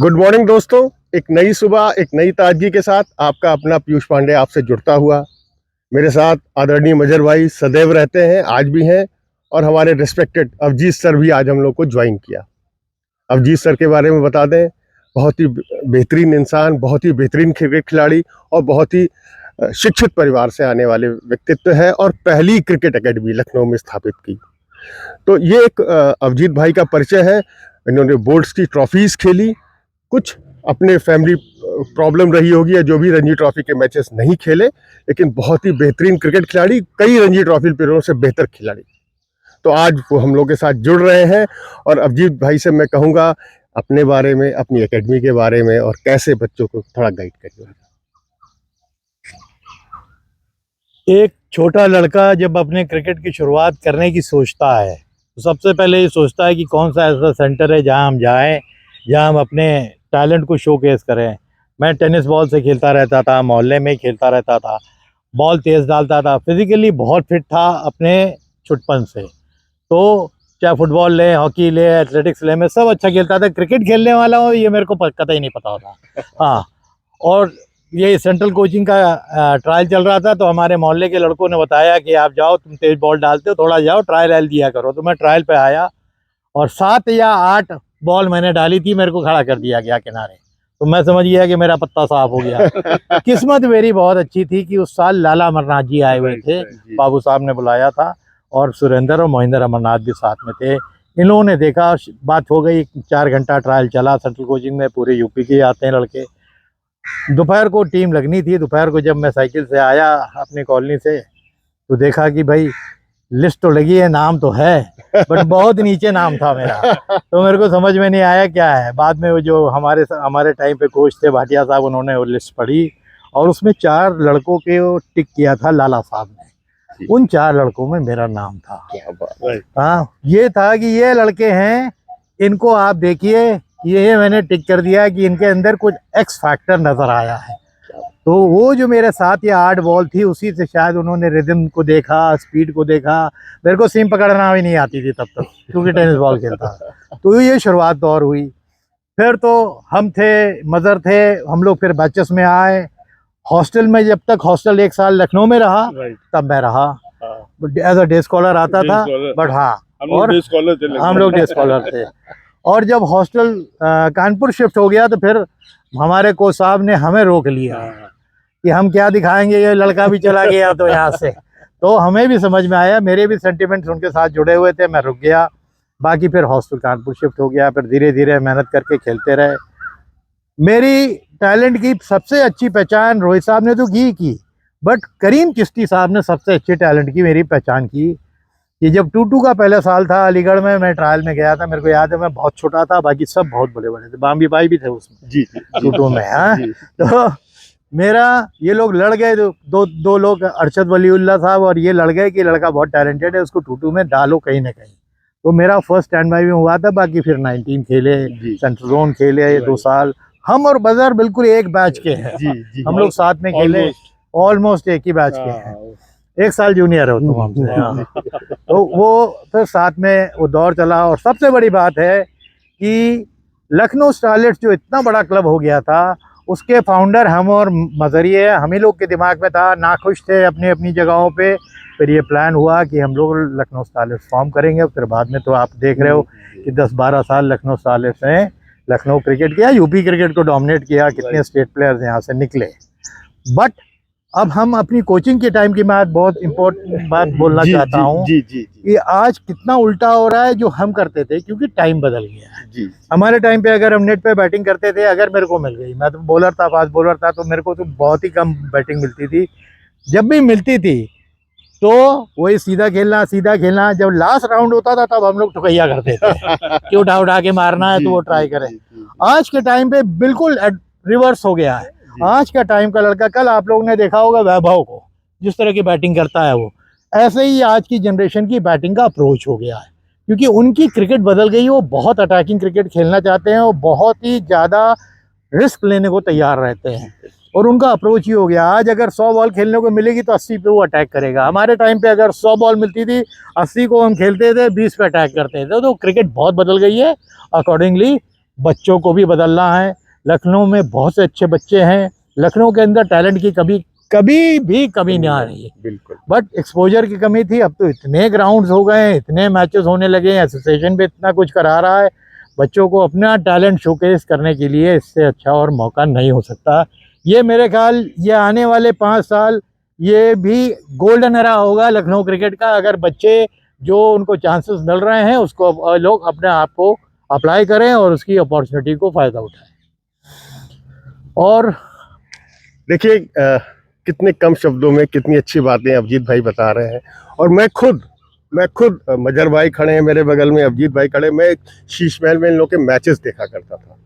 Good morning दोस्तों। एक नई सुबह, एक नई ताजगी के साथ आपका अपना पीयूष पांडे आपसे जुड़ता हुआ। मेरे साथ आदरणीय मजर भाई सदैव रहते हैं, आज भी हैं, और हमारे रिस्पेक्टेड अवजीत सर भी आज हम लोग को ज्वाइन किया। अवजीत सर के बारे में बता दें, बहुत ही बेहतरीन इंसान, बहुत ही बेहतरीन क्रिकेट खिलाड़ी और बहुत ही शिक्षित परिवार से आने वाले व्यक्तित्व है और पहली क्रिकेट एकेडमी लखनऊ में स्थापित की। तो ये एक अवजीत भाई का परिचय है। इन्होंने बोर्ड्स की ट्रॉफीज़ खेली, कुछ अपने फैमिली प्रॉब्लम रही होगी या जो भी रणजी ट्रॉफी के मैचेस नहीं खेले, लेकिन बहुत ही बेहतरीन क्रिकेट खिलाड़ी, कई रणजी ट्रॉफी प्लेयरों से बेहतर खिलाड़ी। तो आज वो हम लोग के साथ जुड़ रहे हैं और अवजीत भाई से मैं कहूँगा अपने बारे में, अपनी एकेडमी के बारे में और कैसे बच्चों को थोड़ा गाइड करिए। एक छोटा लड़का जब अपने क्रिकेट की शुरुआत करने की सोचता है तो सबसे पहले ये सोचता है कि कौन सा ऐसा सेंटर है जहां हम जाएं, जहां हम अपने टैलेंट को शोकेस करें। मैं टेनिस बॉल से खेलता रहता था, मोहल्ले में खेलता रहता था, बॉल तेज़ डालता था, फिजिकली बहुत फिट था अपने छुटपन से। तो चाहे फुटबॉल ले, हॉकी ले, एथलेटिक्स ले, मैं सब अच्छा खेलता था। क्रिकेट खेलने वाला हूँ ये मेरे को कतई नहीं पता होता। हाँ, और ये सेंट्रल कोचिंग का ट्रायल चल रहा था, तो हमारे मोहल्ले के लड़कों ने बताया कि आप जाओ, तुम तेज बॉल डालते हो, थोड़ा जाओ ट्रायल दिया करो। तो मैं ट्रायल पे आया और 7 या 8 बॉल मैंने डाली थी, मेरे को खड़ा कर दिया गया किनारे। तो मैं समझ गया कि मेरा पत्ता साफ हो गया। किस्मत मेरी बहुत अच्छी थी कि उस साल लाला अमरनाथ जी आए हुए थे, बाबू साहब ने बुलाया था, और सुरेंद्र और मोहिंदर अमरनाथ भी साथ में थे। इन लोगों ने देखा, बात हो गई, 4 घंटा ट्रायल चला सेंट्रल कोचिंग में, पूरे यूपी के आते हैं लड़के। दोपहर को टीम लगनी थी। दोपहर को जब मैं साइकिल से आया अपनी कॉलोनी से, तो देखा कि भाई लिस्ट तो लगी है, नाम तो है, बट बहुत नीचे नाम था मेरा। तो मेरे को समझ में नहीं आया क्या है। बाद में वो जो हमारे टाइम पे कोच थे भाटिया साहब, उन्होंने वो लिस्ट पढ़ी और उसमें 4 लड़कों के वो टिक किया था लाला साहब ने। उन 4 लड़कों में मेरा नाम था। हाँ, ये था कि ये लड़के हैं, इनको आप देखिए, ये मैंने टिक कर दिया कि इनके अंदर कुछ एक्स फैक्टर नजर आया है। तो वो जो मेरे 7 या 8 बॉल थी, उसी से शायद उन्होंने रिदम को देखा, स्पीड को देखा। मेरे को सीम पकड़ना भी नहीं आती थी तब तक, क्योंकि टेनिस बॉल खेलता था। तो ये शुरुआत दौर हुई। फिर तो हम थे, मदर थे, हम लोग फिर बैचेस में आए। हॉस्टल में, जब तक हॉस्टल 1 साल लखनऊ में रहा, तब मैं रहा एज अ डे स्कॉलर आता था। बट हाँ, और हम लोग डे स्कॉलर थे। और जब हॉस्टल कानपुर शिफ्ट हो गया, तो फिर हमारे कोच साहब ने हमें रोक लिया कि हम क्या दिखाएंगे, ये लड़का भी चला गया तो यहाँ से। तो हमें भी समझ में आया, मेरे भी सेंटिमेंट्स उनके साथ जुड़े हुए थे, मैं रुक गया। बाकी फिर हॉस्टल कानपुर शिफ्ट हो गया, फिर धीरे धीरे मेहनत करके खेलते रहे। मेरी टैलेंट की सबसे अच्छी पहचान रोहित साहब ने तो की, बट करीम चिश्ती साहब ने सबसे अच्छे टैलेंट की मेरी पहचान की। कि जब 2-2 का पहला साल था अलीगढ़ में, मैं ट्रायल में गया था, मेरे को याद है, मैं बहुत छोटा था, बाकी सब बहुत बड़े बड़े थे, बाम्बी भाई भी थे उसमें जी 2-2 में। हाँ, तो मेरा ये लोग लड़ गए, दो लोग, अरशद वलीउल्लाह साहब, और ये लड़ गए कि लड़का बहुत टैलेंटेड है, उसको 2-2 में डालो कहीं ना कहीं। तो मेरा फर्स्ट स्टैंड बाई में हुआ था। बाकी फिर 19 खेले, सेंट्रल जोन खेले 2 साल। हम और बजर बिल्कुल एक बैच के हैं, हम लोग साथ में खेले, ऑलमोस्ट एक ही बैच के हैं, 1 साल जूनियर हो तुम हमसे। तो वो फिर साथ में वो दौर चला। और सबसे बड़ी बात है कि लखनऊ स्टारलेट्स जो इतना बड़ा क्लब हो गया था, उसके फाउंडर हम और मजरिए, हम ही लोग के दिमाग में था, नाखुश थे अपनी अपनी जगहों पे। फिर ये प्लान हुआ कि हम लोग लखनऊ स्टारलेट्स फॉर्म करेंगे। फिर बाद में तो आप देख रहे हो कि 10-12 साल लखनऊ स्टारलेट्स ने लखनऊ क्रिकेट किया, यूपी क्रिकेट को डोमिनेट किया, कितने स्टेट प्लेयर्स यहाँ से निकले। बट अब हम अपनी कोचिंग के टाइम की मैं बहुत इम्पोर्टेंट बात बोलना चाहता हूँ कि आज कितना उल्टा हो रहा है जो हम करते थे, क्योंकि टाइम बदल गया है। हमारे टाइम पे अगर हम नेट पे बैटिंग करते थे, अगर मेरे को मिल गई, मैं तो बॉलर था, फास्ट बॉलर था, तो मेरे को तो बहुत ही कम बैटिंग मिलती थी। जब भी मिलती थी तो वही सीधा खेलना। जब लास्ट राउंड होता था, तब हम लोग ठुकैया करते थे कि उठा के मारना है तो वो ट्राई करें। आज के टाइम पे बिल्कुल रिवर्स हो गया है। आज का टाइम का लड़का, कल आप लोगों ने देखा होगा वैभव को, जिस तरह की बैटिंग करता है, वो ऐसे ही आज की जनरेशन की बैटिंग का अप्रोच हो गया है, क्योंकि उनकी क्रिकेट बदल गई। वो बहुत अटैकिंग क्रिकेट खेलना चाहते हैं, वो बहुत ही ज़्यादा रिस्क लेने को तैयार रहते हैं, और उनका अप्रोच ही हो गया। आज अगर 100 बॉल खेलने को मिलेगी तो 80 पे वो अटैक करेगा। हमारे टाइम पे अगर 100 बॉल मिलती थी, 80 को हम खेलते थे, 20 पे अटैक करते थे। तो क्रिकेट बहुत बदल गई है। अकॉर्डिंगली बच्चों को भी बदलना है। लखनऊ में बहुत से अच्छे बच्चे हैं, लखनऊ के अंदर टैलेंट की कभी भी कमी नहीं आ रही है, बिल्कुल। बट एक्सपोजर की कमी थी। अब तो इतने ग्राउंड्स हो गए हैं, इतने मैचेस होने लगे हैं, एसोसिएशन भी इतना कुछ करा रहा है बच्चों को अपना टैलेंट शोकेस करने के लिए। इससे अच्छा और मौका नहीं हो सकता। ये मेरे ख्याल ये आने वाले 5 साल ये भी गोल्डन एरा होगा लखनऊ क्रिकेट का, अगर बच्चे जो उनको चांसेस मिल रहे हैं उसको लोग अपने आप को अप्लाई करें और उसकी अपॉर्चुनिटी को फ़ायदा उठाएं। और देखिए कितने कम शब्दों में कितनी अच्छी बातें अभिजीत भाई बता रहे हैं। और मैं खुद मजर भाई खड़े हैं मेरे बगल में, अभिजीत भाई खड़े, मैं शीश महल में इन लोगों के मैचेस देखा करता था।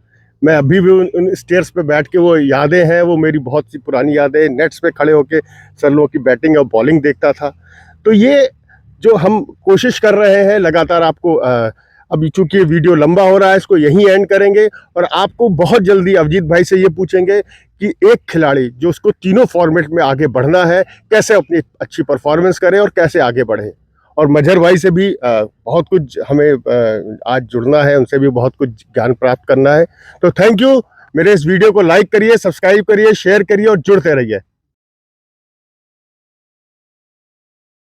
मैं अभी भी उन स्टेयर्स पे बैठ के, वो यादें हैं, वो मेरी बहुत सी पुरानी यादें, नेट्स पे खड़े होके सर लोगों की बैटिंग और बॉलिंग देखता था। तो ये जो हम कोशिश कर रहे हैं लगातार, आपको अभी चूंकि वीडियो लंबा हो रहा है इसको यहीं एंड करेंगे और आपको बहुत जल्दी अभिजीत भाई से ये पूछेंगे कि एक खिलाड़ी जो उसको तीनों फॉर्मेट में आगे बढ़ना है, कैसे अपनी अच्छी परफॉर्मेंस करे और कैसे आगे बढ़े। और मजहर भाई से भी बहुत कुछ हमें आज जुड़ना है, उनसे भी बहुत कुछ ज्ञान प्राप्त करना है। तो थैंक यू। मेरे इस वीडियो को लाइक करिए, सब्सक्राइब करिए, शेयर करिए और जुड़ते रहिए।